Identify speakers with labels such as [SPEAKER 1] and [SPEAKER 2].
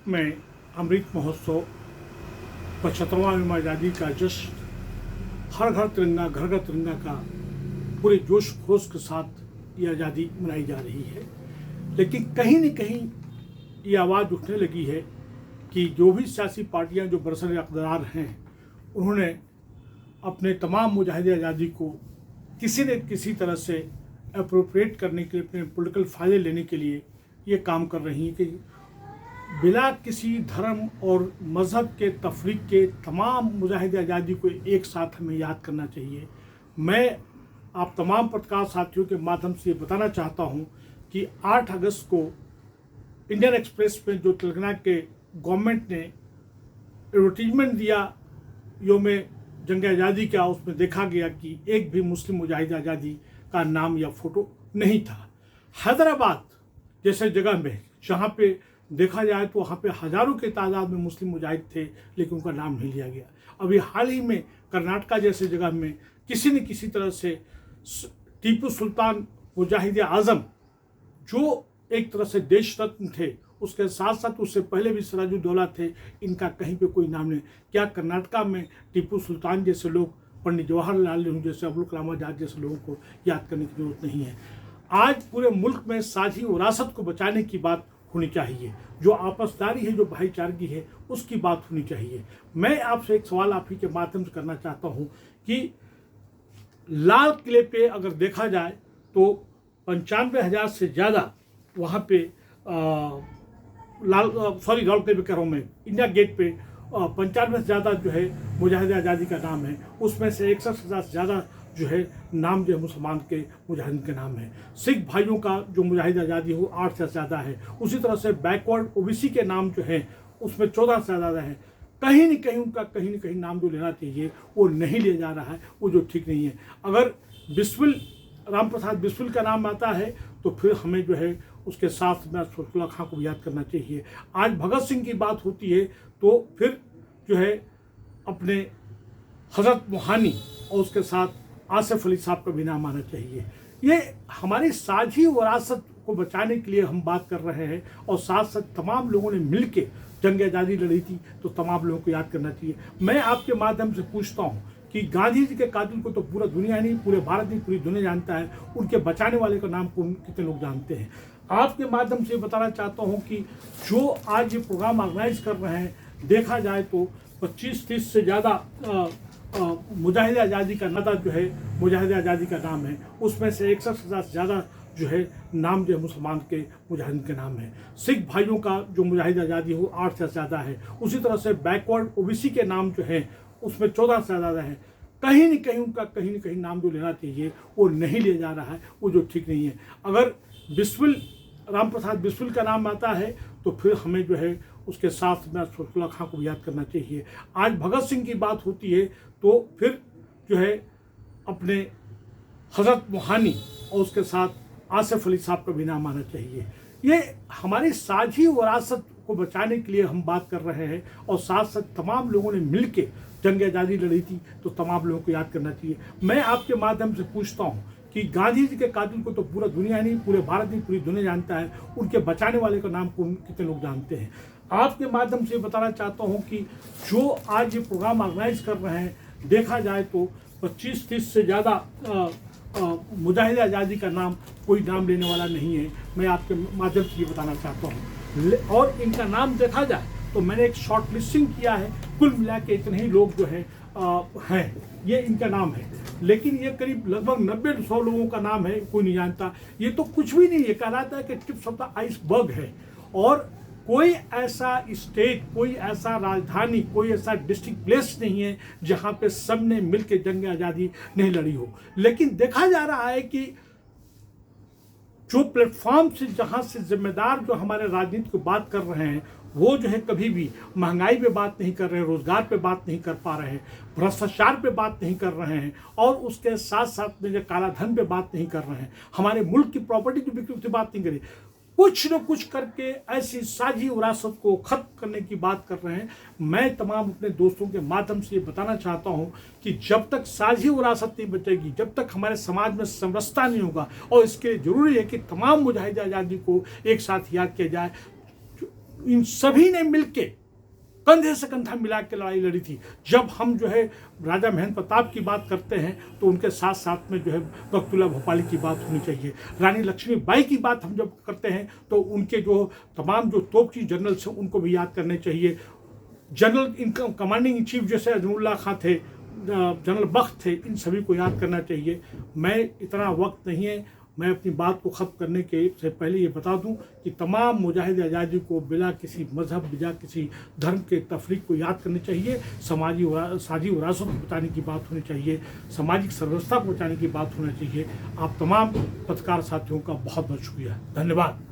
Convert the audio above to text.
[SPEAKER 1] में अमृत महोत्सव 75वां यौम आज़ादी का जश्न, हर घर तिरंगा घर घर तिरंगा का पूरे जोश खरोश के साथ ये आज़ादी मनाई जा रही है। लेकिन कहीं न कहीं ये आवाज़ उठने लगी है कि जो भी सियासी पार्टियां जो बरसर इक़्तिदार हैं, उन्होंने अपने तमाम मुजाहिद आज़ादी को किसी न किसी तरह से अप्रोप्रिएट करने के लिए, अपने पॉलिटिकल फ़ायदे लेने के लिए ये काम कर रही हैं कि बिला किसी धर्म और मज़हब के तफरीक के तमाम मुजाहिद आज़ादी को एक साथ हमें याद करना चाहिए। मैं आप तमाम पत्रकार साथियों के माध्यम से ये बताना चाहता हूँ कि 8 अगस्त को इंडियन एक्सप्रेस में जो तेलंगाना के गवर्नमेंट ने एडवर्टीजमेंट दिया योम जंग आज़ादी का, उसमें देखा गया कि एक भी मुस्लिम मुजाहिद आज़ादी का नाम या फ़ोटो नहीं था। हैदराबाद जैसे जगह में जहाँ पे देखा जाए तो वहाँ पे हज़ारों की तादाद में मुस्लिम मुजाहिद थे, लेकिन उनका नाम नहीं लिया गया। अभी हाल ही में कर्नाटका जैसे जगह में किसी न किसी तरह से टीपू सुल्तान मुजाहिद आज़म, जो एक तरह से देश रत्न थे, उसके साथ साथ उससे पहले भी सिराजुद्दौला थे, इनका कहीं पे कोई नाम नहीं। क्या कर्नाटका में टीपू सुल्तान जैसे लोग, पंडित जवाहरलाल नेहरू जैसे, अबुल कलाम आज़ाद जैसे लोगों को याद करने की जरूरत नहीं है। आज पूरे मुल्क में साझी विरासत को बचाने की बात होनी चाहिए, जो आपसदारी है, जो भाईचारगी है, उसकी बात होनी चाहिए। मैं आपसे एक सवाल आप ही के माध्यम से करना चाहता हूँ कि लाल किले पे अगर देखा जाए तो 95,000 से ज़्यादा वहाँ पे लाल किले पे कह रहा हूँ मैं, इंडिया गेट पे 95 से ज़्यादा जो है मुजाहिद आज़ादी का नाम है। उसमें से 61,000 से ज़्यादा जो है नाम जो है मुसलमान के मुजाहिदीन के नाम है। सिख भाइयों का जो मुजाहिद आज़ादी हो 8 से ज़्यादा है। उसी तरह से बैकवर्ड ओबीसी के नाम जो है उसमें 14 से ज़्यादा है। कहीं न कहीं उनका कहीं न कहीं नाम जो लेना चाहिए वो नहीं लिया जा रहा है, वो जो ठीक नहीं है। अगर बिस्मिल राम प्रसाद बिस्मिल का नाम आता है तो फिर हमें जो है उसके साथ में फैसलुल्लाह खां को भी याद करना चाहिए। आज भगत सिंह की बात होती है तो फिर जो है अपने हज़रत मोहानी और उसके साथ आसिफ अली साहब का भी नाम आना चाहिए। ये हमारी साझी विरासत को बचाने के लिए हम बात कर रहे हैं, और साथ साथ तमाम लोगों ने मिल के जंग आज़ादी लड़ी थी, तो तमाम लोगों को याद करना चाहिए। मैं आपके माध्यम से पूछता हूँ कि गांधी जी के कातिल को तो पूरा दुनिया नहीं, पूरे भारत नहीं, पूरी दुनिया जानता है। उनके बचाने वाले का नाम कितने लोग जानते हैं? आपके माध्यम से बताना चाहता हूँ कि जो आज ये प्रोग्राम ऑर्गेनाइज कर रहे हैं, देखा जाए तो 25-30 से ज़्यादा मुजाहिद आज़ादी का नाता जो है मुजाहिद आज़ादी का नाम है। उसमें से 61,000 से ज़्यादा जो है नाम जो है मुसलमान के मुजाहिदीन के नाम है। सिख भाइयों का जो मुजाहिद आज़ादी हो 8 से ज़्यादा है। उसी तरह से बैकवर्ड ओबीसी के नाम जो है उसमें 14 से ज़्यादा है। कहीं न कहीं उनका कहीं न कहीं नाम जो लेना चाहिए वो नहीं लिया जा रहा है, वो जो ठीक नहीं है। अगर बिस्मिल राम प्रसाद बिस्मिल का नाम आता है तो फिर हमें जो है उसके साथ में फैसलुल्लाह खां को भी याद करना चाहिए। आज भगत सिंह की बात होती है तो फिर जो है अपने हज़रत मोहानी और उसके साथ आसिफ अली साहब का भी नाम आना चाहिए। ये हमारी साझी विरासत को बचाने के लिए हम बात कर रहे हैं, और साथ साथ तमाम लोगों ने मिल के जंग आज़ादी लड़ी थी, तो तमाम लोगों को याद करना चाहिए। मैं आपके माध्यम से पूछता हूँ कि गांधी जी के कातिल को तो पूरा दुनिया नहीं, पूरे भारत नहीं, पूरी दुनिया जानता है। उनके बचाने वाले का नाम कितने लोग जानते हैं? आपके माध्यम से बताना चाहता हूँ कि जो आज ये प्रोग्राम ऑर्गेनाइज कर रहे हैं, देखा जाए तो 25-30 से ज़्यादा मुजाहिद आज़ादी का नाम कोई नाम लेने वाला नहीं है। मैं आपके माध्यम से ये बताना चाहता हूँ, और इनका नाम देखा जाए तो मैंने एक शॉर्ट लिस्टिंग किया है। कुल मिला के इतने ही लोग जो है हैं, ये इनका नाम है। लेकिन ये करीब लगभग 90-100 लोगों का नाम है, कोई नहीं जानता। ये तो कुछ भी नहीं है, कहलाता है कि टिप्स ऑफ द आइसबर्ग है। और कोई ऐसा स्टेट, कोई ऐसा राजधानी, कोई ऐसा डिस्ट्रिक्ट प्लेस नहीं है जहाँ पे सब ने मिल के जंग आज़ादी नहीं लड़ी हो। लेकिन देखा जा रहा है कि जो प्लेटफॉर्म से, जहाँ से जिम्मेदार जो हमारे राजनीति को बात कर रहे हैं, वो जो है कभी भी महंगाई पे बात नहीं कर रहे हैं, रोजगार पे बात नहीं कर पा रहे हैं, भ्रष्टाचार पे बात नहीं कर रहे हैं, और उसके साथ साथ में जो काला धन पे बात नहीं कर रहे हैं, हमारे मुल्क की प्रॉपर्टी की बिक्री की बात नहीं करें। कुछ न कुछ करके ऐसी साझी विरासत को खत्म करने की बात कर रहे हैं। मैं तमाम अपने दोस्तों के माध्यम से ये बताना चाहता हूं कि जब तक साझी विरासत नहीं बचेगी, जब तक हमारे समाज में समरसता नहीं होगा, और इसके लिए जरूरी है कि तमाम मुजाहिद आज़ादी को एक साथ याद किया जाए। इन सभी ने मिलके कंधे से कंधा मिला के लड़ाई लड़ी थी। जब हम जो है राजा महेंद्र प्रताप की बात करते हैं तो उनके साथ साथ में जो है बख्तुल्लाह भोपाली की बात होनी चाहिए। रानी लक्ष्मीबाई की बात हम जब करते हैं तो उनके जो तमाम जो तोपची जनरल्स हैं उनको भी याद करने चाहिए। जनरल इनका कमांडिंग इन चीफ जैसे अजमुल्ला खां थे, जनरल बख्त थे, इन सभी को याद करना चाहिए। मैं इतना वक्त नहीं है, मैं अपनी बात को ख़त्म करने के से पहले ये बता दूं कि तमाम मुजाहिद आज़ादी को बिला किसी मज़हब, बिला किसी धर्म के तफरीक को याद करनी चाहिए। साझी विरासत को बचाने की बात होनी चाहिए, सामाजिक सर्वस्था को बचाने की बात होनी चाहिए। आप तमाम पत्रकार साथियों का बहुत बहुत शुक्रिया, धन्यवाद।